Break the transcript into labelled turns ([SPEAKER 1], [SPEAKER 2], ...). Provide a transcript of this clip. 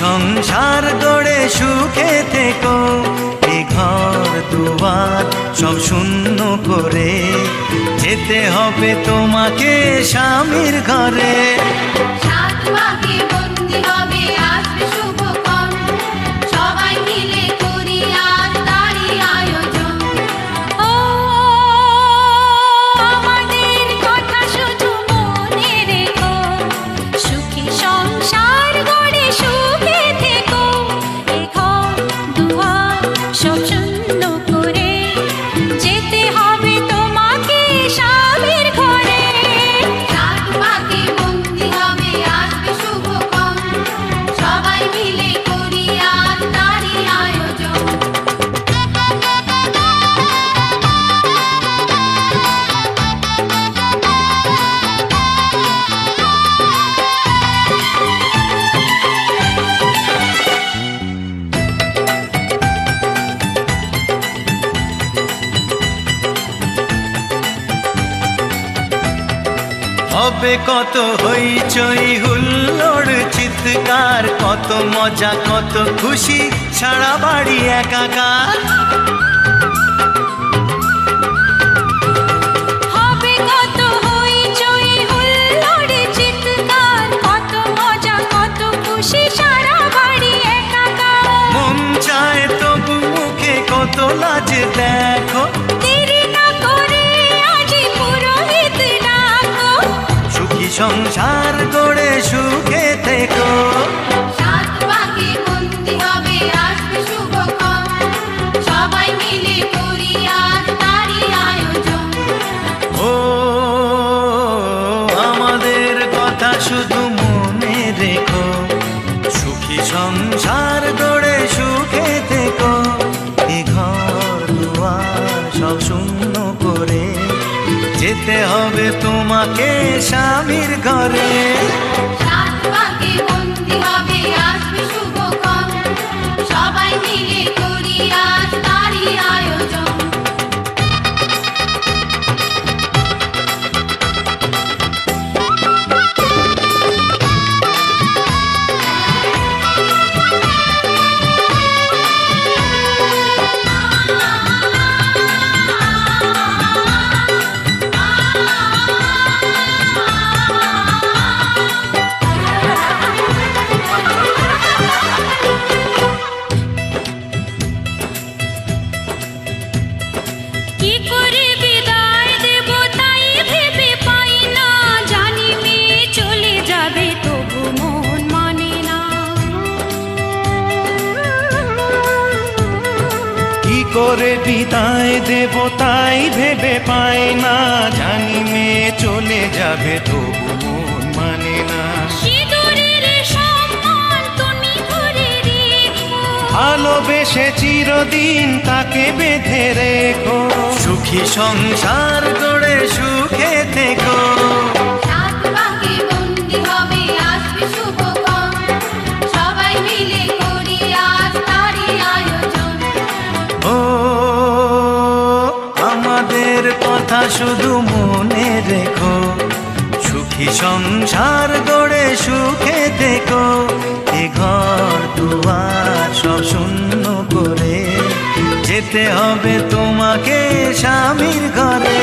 [SPEAKER 1] সংসার গড়ে সুখে থেকো, এ ঘর দুয়ার সব শূন্য করে যেতে হবে তোমাকে স্বামীর ঘরে।
[SPEAKER 2] সাত পাকে বন্দি হবে আসবে শুভক্ষণ, সবাই মিলে করি আজ তারই আয়োজন।
[SPEAKER 3] ও আমাদের কথা শুধু মনে রেখো, সুখী সংসার গড়ে সুখে থেকো, এ ঘর দুয়ার সব শূন্য করে যেতে হবে তোমাকে স্বামীর ঘরে।
[SPEAKER 2] সাত পাকে বন্দি হবে আসবে শুভক্ষণ, সবাই মিলে করি আজ তারই আয়োজন।
[SPEAKER 1] হবে কত হইচই হুল্লোড় চিৎকার, কত মজা কত খুশি সারা বাড়ি একাকার।
[SPEAKER 3] হবে কত হইচই হুল্লোড় চিৎকার, কত মজা কত খুশি সারা বাড়ি একাকার।
[SPEAKER 1] মন চায় তবু মুখে কত লাজ দেখো,
[SPEAKER 3] দেরি না করে আজই পুরোহিত ডাকো,
[SPEAKER 1] সুখী সংসার গড়ে সুখে থেকো।
[SPEAKER 2] সাত পাকে বন্দি হবে আসবে শুভক্ষণ, সবাই মিলে করি আজ তারই আয়োজন।
[SPEAKER 1] ও আমাদের কথা শুধু মনে রেখো, সুখী সংসার গড়ে সুখে থেকো, এ ঘর দুয়ার সব শূন্য করে যেতে হবে তোমাকে স্বামীর ঘরে।
[SPEAKER 2] সাত পাকে বন্দি হবে আসবে শুভক্ষণ, সবাই মিলে করি আজ তারই আয়োজন।
[SPEAKER 3] কি করে বিদায় দেব তাই ভেবে পাই না, জানি মেয়ে চলে যাবে তবু মন মানে না।
[SPEAKER 1] কি করে বিদায় দেব তাই ভেবে পাই না, জানি মেয়ে চলে যাবে তবু মন মানে না।
[SPEAKER 3] সিঁদুরের সম্মান তুমি ধরে রেখো,
[SPEAKER 1] ভালোবেসে চিরদিন তাকে বেঁধে রেখো, সুখী সংসার গড়ে সুখে থেকো।
[SPEAKER 2] সাত পাকে বন্দি হবে আসবে শুভক্ষণ, সবাই মিলে করি আজ তারই আয়োজন।
[SPEAKER 1] ও আমাদের কথা শুধু মনে রেখো, সুখী সংসার গড়ে সুখে থেকো, এ ঘর দুয়ার সব শূন্য করে যেতে হবে তোমাকে স্বামীর ঘরে।